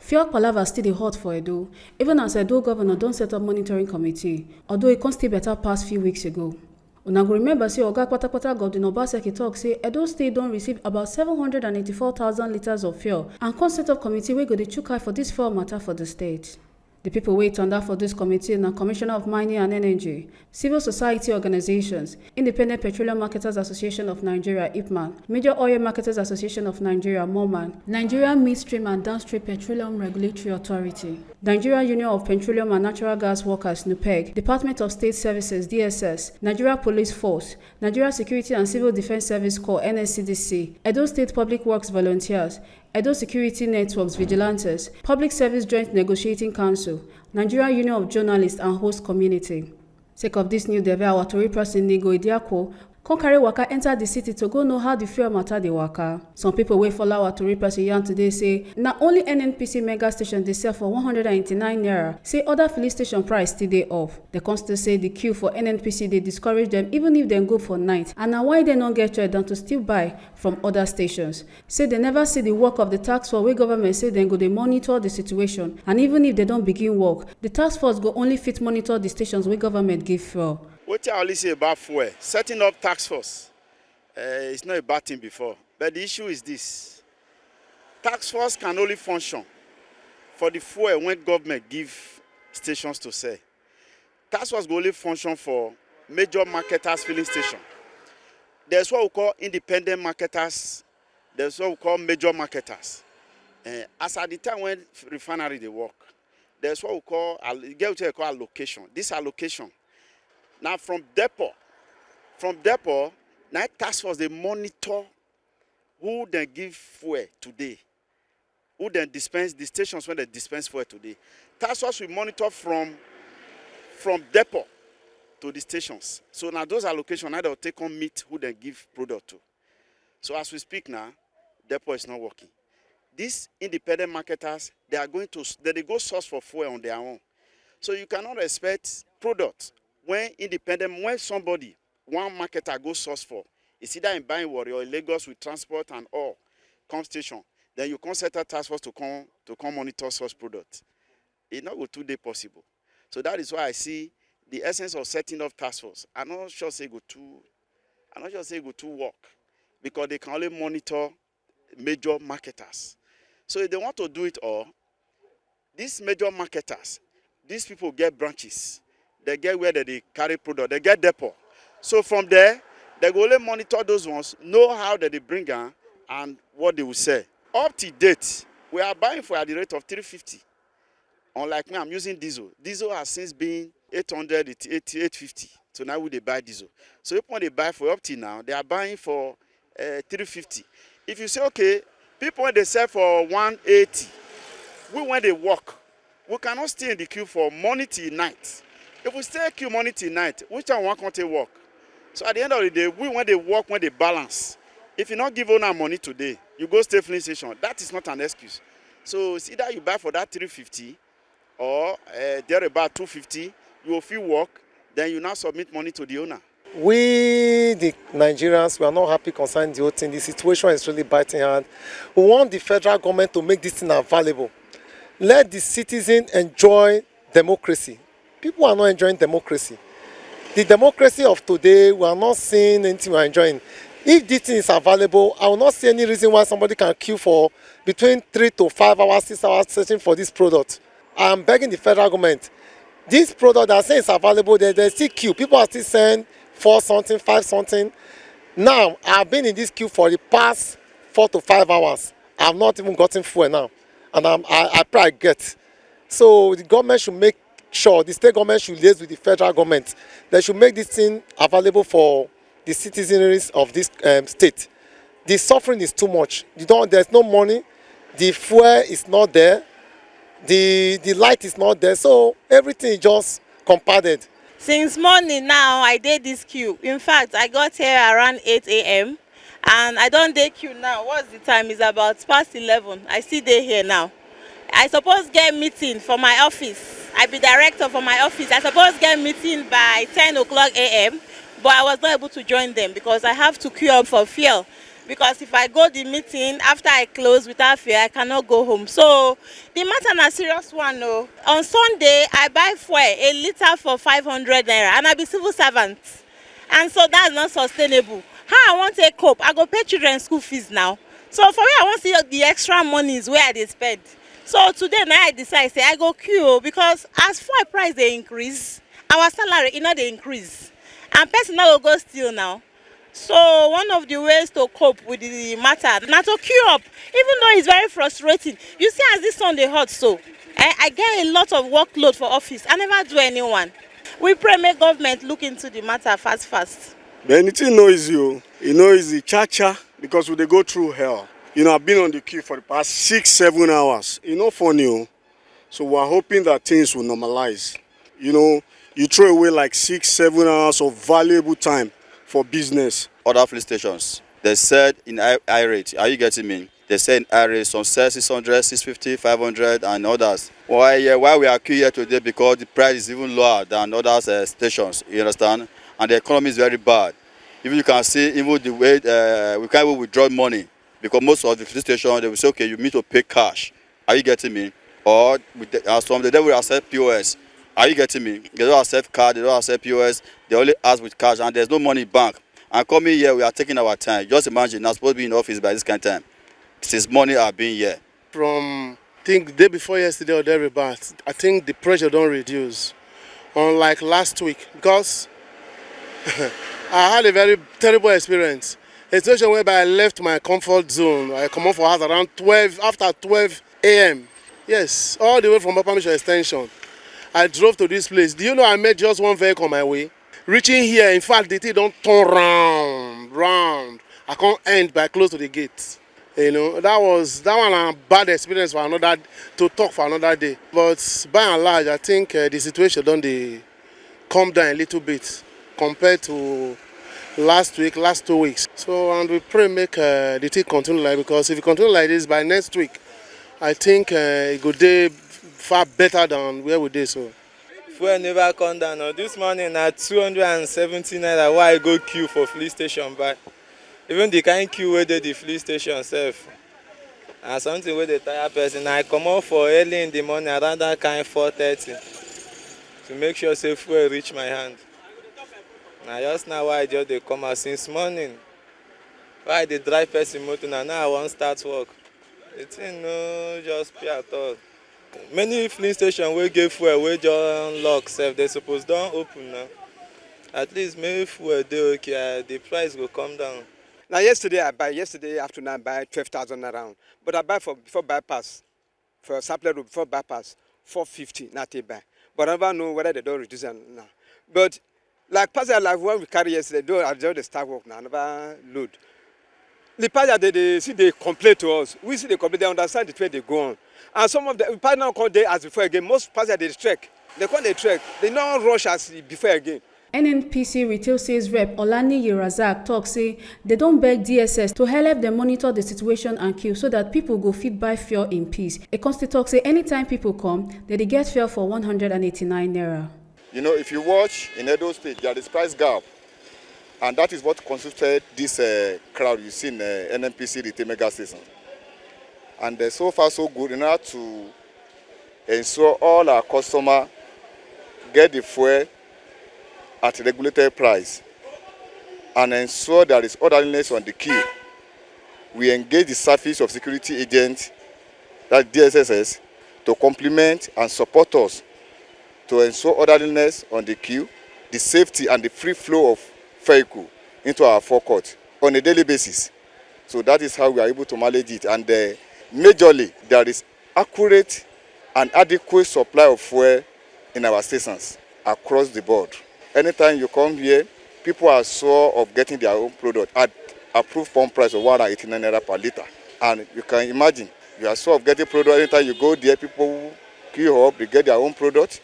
Fuel palava still dey hot for Edo, even as Edo governor don set up monitoring committee, although e con still better pass few weeks ago. Una go remember say Oga Kpatakpata Godwin Obaseki tok say Edo State don receive about 784,000 litres of fuel and con set up committee wey go dey chook eye for dis fuel matter for di state. The people wey tanda for dis committee na Commissioner of Mining and Energy, Civil Society Organizations, Independent Petroleum Marketers Association of Nigeria (IPMAN), Major Oil Marketers Association of Nigeria (MOMAN), Nigeria Midstream and Downstream Petroleum Regulatory Authority, Nigeria Union of Petroleum and Natural Gas Workers (NUPEG), Department of State Services (DSS), Nigeria Police Force, Nigeria Security and Civil Defence Service Corps (NSCDC), Edo State Public Works Volunteers, Edo Security Networks Vigilantes, Public Service Joint Negotiating Council, Nigeria Union of Journalists and Host Community. Sake of this new devel, our Tori person Nigo Idiako con carry waka enter the city to go know how the fuel matter dey waka. Some people wey follow our Tori person yarn today say na only NNPC mega station dey sell for 189 naira, say other filling station price still dey up. Dem con still say the queue for NNPC dey discourage dem even if dem go for night, and na why dem no get choice than to still buy from other stations. Say dem never see the work of the task force wey government say dem go dey monitor the situation, and even if dem don begin work, the task force go only fit monitor the stations wey government give fuel. What I only say about fuel, setting up task force, it's not a bad thing before. But the issue is this: task force can only function for the fuel when government give stations to sell. Task force will only function for major marketers filling station. There's what we call independent marketers. There's what we call major marketers. As at the time when refinery they work, there's what we call allocation. This allocation. Now from depot, now task force they monitor who then give fuel today, who then dispense the stations when they dispense fuel today. Task force will monitor from depot to the stations. So now those allocations now they'll take on meet who then give product to. So as we speak now, depot is not working. These independent marketers, they go source for fuel on their own. So you cannot expect product when somebody, one marketer goes source for, it's either in buying warrior or in Lagos with transport and all, come station, then you can set a task force to come monitor source product. It's not go 2 days possible. So that is why I see the essence of setting up task force. I'm not sure say go to work, because they can only monitor major marketers. So if they want to do it all, these major marketers, these people get branches. They get where they carry product, they get depot. So from there, they go only monitor those ones, know how they bring them and what they will sell. Up to date, we are buying for at the rate of 350. Unlike me, I'm using diesel. Diesel has since been 800, 850. So now they buy diesel. So if when they buy for up to now, they are buying for 350. If you say, okay, people when they sell for 180, when they work, we cannot stay in the queue for morning till night. If we stay queue morning till night, which one can't they work? So at the end of the day, when they work, when they balance, if you not give owner money today, you go stay filling station. That is not an excuse. So it's either you buy for that 350 or there about 250, you will feel work, then you now submit money to the owner. We, the Nigerians, we are not happy concerning the whole thing. The situation is really biting hard. We want the federal government to make this thing available. Let the citizen enjoy democracy. People are not enjoying democracy. The democracy of today, we are not seeing anything we are enjoying. If this thing is available, I will not see any reason why somebody can queue for between 3 to 5 hours, 6 hours searching for this product. I am begging the federal government. This product that says it's available, they still queue. People are still saying 4 something, 5 something. Now, I've been in this queue for the past 4 to 5 hours. I have not even gotten fuel now. And I pray I get. So the government should make sure, the state government should liaise with the federal government. They should make this thing available for the citizens of this state. The suffering is too much. There's no money. The fuel is not there. The light is not there. So everything is just compounded. Since morning now, I did this queue. In fact, I got here around 8 a.m. and I don't dey queue now. What's the time? It's about past 11. I still dey here now. I suppose get meeting for my office. I be director for my office. I suppose get meeting by 10 o'clock a.m. but I was not able to join them because I have to queue up for fuel. because if I go the meeting after I close without fuel, I cannot go home. So the matter na serious one. Oh. On Sunday, I buy fuel a litre for 500 naira, and I be civil servant, and so that's not sustainable. How I want to cope? I go pay children school fees now. So for me, I want to see the extra monies where I dey spend. So today now I decide say I go queue because as fuel price dey increase, our salary e no dey increase, and person no go steal now. So one of the ways to cope with the matter na to queue up, even though it's very frustrating. You see as this sun dey hot so, I get a lot of workload for office. I never do anyone. We pray make government look into the matter fast. But anything no easy, oh. You know easy cha-cha because we dey go through hell. You know, I've been on the queue for the past 6-7 hours. You know, funny, oh. So we're hoping that things will normalize. You know, you throw away like 6-7 hours of valuable time for business. Other police stations, they said in high rate, are you getting me? They said in high rate, some sell 600, 650, 500 and others. Why we are queuing here today because the price is even lower than other stations, you understand? And the economy is very bad. Even you can see even the way we can't even withdraw money because most of the police stations, they will say, okay, you need to pay cash. Are you getting me? Or some they will accept POS. Are you getting me? They don't accept card, they don't accept POS. They only ask with cash and there's no money in bank. And coming here, we are taking our time. Just imagine, not supposed to be in office by this kind of time. Since morning I've been here. From, I think, the day before yesterday or thereabouts, I think the pressure don't reduce. Unlike last week, because I had a very terrible experience. A situation whereby I left my comfort zone. I come out for house around 12, after 12 a.m. Yes, all the way from Upper Mission Extension. I drove to this place. Do you know I met just one vehicle on my way? Reaching here, in fact, the thing don't turn round. I can't end by close to the gate. You know, that one a bad experience for another, to talk for another day. But by and large, I think the situation don't calm down a little bit compared to last 2 weeks. So, and we pray make the thing continue like, because if it continue like this by next week, I think it go dey far better than where we dey so. Fuel never come down. No. This morning at 270 naira why I go queue for police station buy. Even the kind queue where dey the police station sef. And something where dey tire person. I come out for early in the morning around that kind 4:30 to make sure say fuel reach my hand. Na just now why I just dey come out since morning. Why I dey drive person motor now I wan start work. The thing no just pay at all. Many filling stations wey get fuel wey just lock sef they suppose don open now. At least make fuel dey okay, the price go come down. Now yesterday afternoon I buy 12,000 around, but I buy for before bypass, for Sapler Road before bypass 450 not they buy. But I never know whether they don't reduce it now. But like passenger like when we carry yesterday, I just start work now, I never load. The passenger they complain to us. We see they complain, they understand the way they go on. And some of the passenger come there as before again. Most passengers they trek. They come they trek. They don't rush as before again. NNPC retail sales rep Olani Yerazak talk say they don't beg DSS to help them monitor the situation and queue so that people go fit buy fuel in peace. A constituent talk say anytime people come, they get fuel for 189 naira. You know, if you watch in Edo State, there is price gap. And that is what constituted this crowd you see in NNPC retail mega station. And so far so good in order to ensure all our customers get the fuel at a regulated price and ensure there is orderliness on the queue. We engage the service of security agents, that DSSS, to complement and support us to ensure orderliness on the queue, the safety and the free flow of vehicle into our forecourt on a daily basis. So that is how we are able to manage it. And majorly, there is accurate and adequate supply of fuel in our stations across the board. Anytime you come here, people are sure of getting their own product at approved pump price of 189 naira per litre. And you can imagine, you are sure of getting product. Anytime you go there, people queue up, they get their own product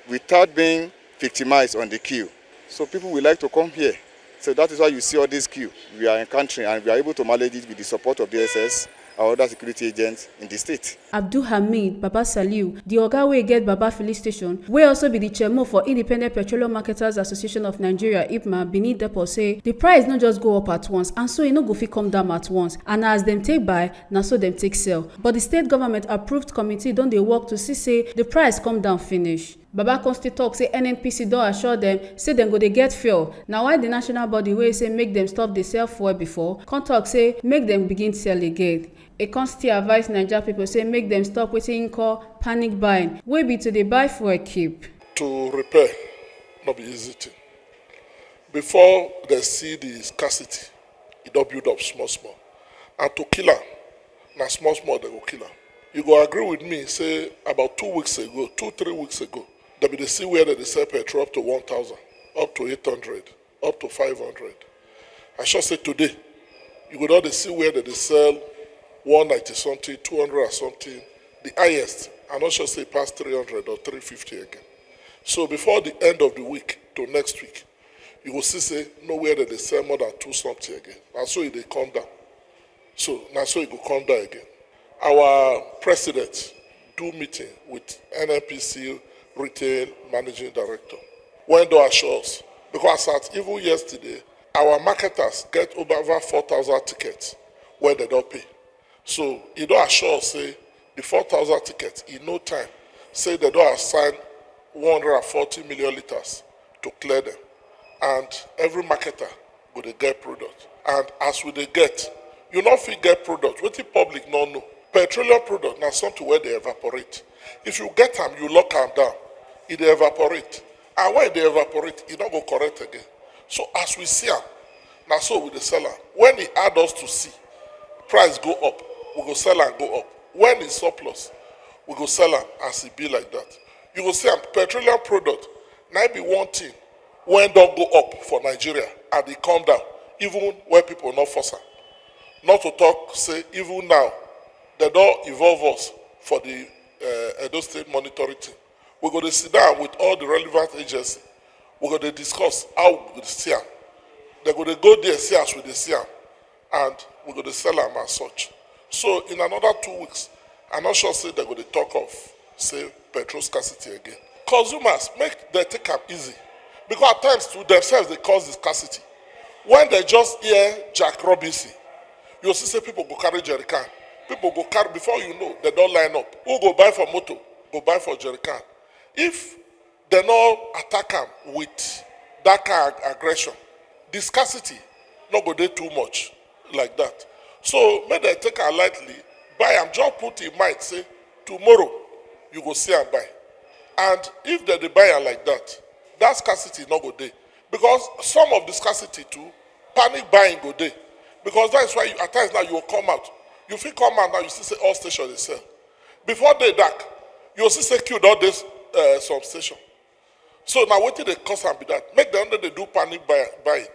without being victimized on the queue. So people will like to come here. So that is why you see all this queue. We are encountering and we are able to manage it with the support of DSS or other security agents in the state. Abdul Hamid Baba Saliu, the oga wey get Baba filling station, wey also be the chairman for Independent Petroleum Marketers Association of Nigeria (IPMA) Benin Depot, say the price no just go up at once and so e no go fit come down at once, and as dem take buy na so dem take sell. But the state government approved committee don dey work to see say the price come down finish. Baba come still tok say nnpc don assure dem say dem go dey get fuel, na why the national body wey say make dem stop dey sell fuel before come tok say make dem begin sell again. E come still advise naija pipo say make dem stop wetin im call panic buying, wey be to dey buy fuel keep. To repair no be easy thing. Before dem see the scarcity, e don build up small small, and to kill am na small small dem go kill am. You go agree with me say about 3 weeks ago dem bin dey see where dem dey sell petrol up to 1,000, up to 800, up to 500. I sure say today you go don dey see where dem dey sell 190 something, 200 or something. The highest, I'm not sure say e pass 300 or 350 again. So before the end of the week to next week, you will see say nowhere that they sell more than 2 something again. And so they come down. So now so it will come down again. Our president do meeting with NNPC retail managing director. When they assure us, because at even yesterday, our marketers get over 4,000 tickets where they don't pay. So he don't assure us say the 4,000 tickets in no time, say they don't assign 140 million liters to clear them. And every marketer go dey get product. And as we dey get, you not fit get product. What the public no know. Petroleum product na something where they evaporate. If you get them, you lock them down. It dey evaporate. And when they evaporate, it don't go correct again. So as we see them, now so we dey sell them. When it add us to see, price go up, we go sell and go up. When it's surplus, we go sell them as it be like that. You go see petroleum product, now be one thing when don't go up for Nigeria and they come down, even when people not force am. Not to talk, say, even now, they don't involve us for the Edo State monitoring team. We're going to sit down with all the relevant agencies. We're going to discuss how we're going to see them. They're going to go there, see us with the see them, and we're going to sell them as such. So in another 2 weeks, I'm not sure say they're going to talk of, say, petrol scarcity again. Consumers, make they take them easy. Because at times to themselves they cause the scarcity. When they just hear Jack Robinson, you'll see say people go carry jerry can. People go carry, before you know, they don't line up. Who go buy for motor, go buy for jerry can. If they not attack them with that kind of aggression, the scarcity not go dey too much like that. So make they take it lightly, buy them, just put in mind, say, tomorrow you go see and buy. And if they buy am like that, that scarcity not go dey. Because some of the scarcity too, panic buying go dey. Because that's why at times now you will come out. You feel come out now, you see say all stations they sell. Before they dark, you will see say queue all this some station. So now what did they cost and be that? Make them they do panic buying.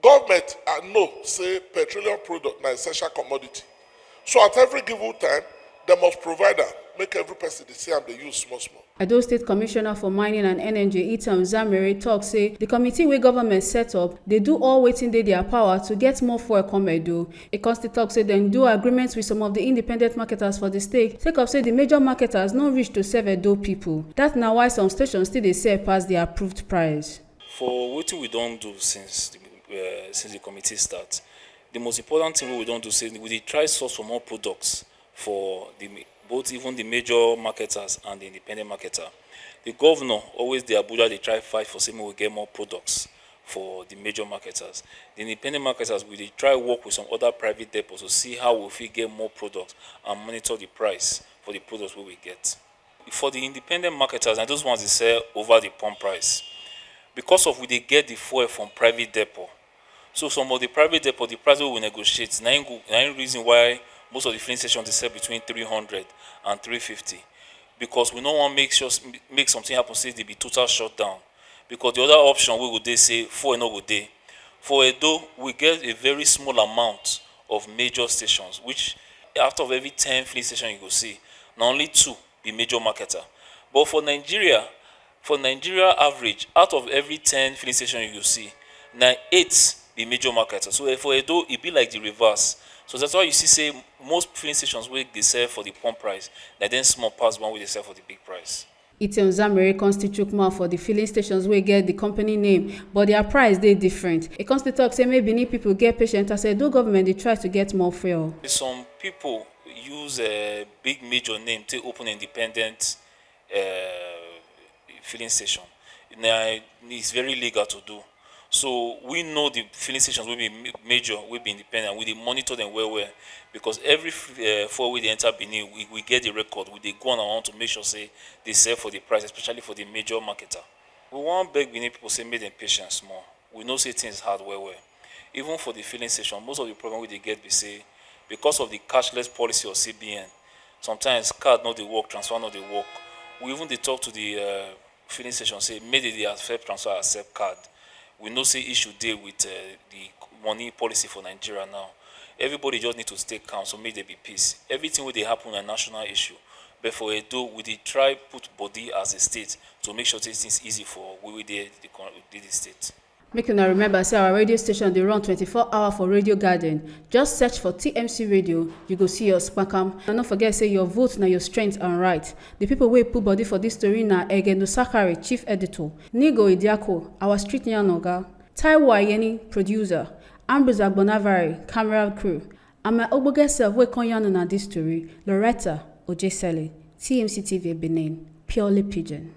Government know say petroleum product na essential commodity. So at every given time, they must provide them. Make every person they see and they use small. Edo State Commissioner for Mining and Energy Itam Zamere tok say the committee wey government set up dey do all wetin dey their power to get more fuel come Edo. E come still tok say dem do agreements with some of the independent marketers for the state sake of say the major marketers no reach to serve Edo people. Dat na why some stations still dey sell pass the approved price. For wetin we don do since the committee start, the most important thing we don do say we dey try source for more products for both even the major marketers and the independent marketer. The governor always the Abuja they try fight for saying we get more products for the major marketers. The independent marketers we dey try work with some other private depots to see how we fit get more products and monitor the price for the products we get. For the independent marketers and those ones they sell over the pump price, because of we dey get the fuel from private depot. So some of the private depot, the price we negotiate, na reason why most of the filling stations they sell between 300 and 350, because we don't want to make something happen say they be total shutdown. Because the other option we would say fuel no go dey. For Edo, we get a very small amount of major stations, which out of every 10 filling stations you go see, not only 2 be major marketer. But for Nigeria average, out of every 10 filling stations you go see, 8 be major marketer. So for Edo, it be like the reverse. So that's why you see say most filling stations wey dey sell for the pump price, na then small pass one wey dey sell for the big price. Etienne Zamere come still chook mouth for the filling stations wey get the company name, but their price dey different. E come still talk say make Benin people get patient as though government dey try to get more fuel. Some people use a big major name to open independent filling station. Now it's very legal to do. So we know the filling stations will be major, will be independent. We dey monitor them well because every fuel we enter Benin, we get the record. We dey go on around to make sure say they sell for the price, especially for the major marketer. We want beg Benin people say make them patient more. We know say things hard well. Even for the filling station, most of the problem we dey get be say because of the cashless policy of CBN, sometimes card not dey work, transfer not dey work. We even dey talk to the filling station say make they accept transfer, accept card. We know say issue dey with the money policy for Nigeria now. Everybody just need to stay calm, so make there be peace. Everything wey dey happen na national issue, but for Edo, we dey try put body as a state to make sure things easy for we dey the state. Make una remember say our radio station dey run 24-hour for Radio Garden. Just search for TMC Radio, you go see us kpakam. And no forget say your vote na your strength and right. The people wey put body for this story na Egeno Sakari, Chief Editor, Nigo Idiako, our street yarn oga, Taiwo Ayeni, producer, Ambrose Agbonavari, camera crew, and my ogbonge self wey come yarn una this story, Loretta Ojesele, TMC TV Benin, purely pidgin.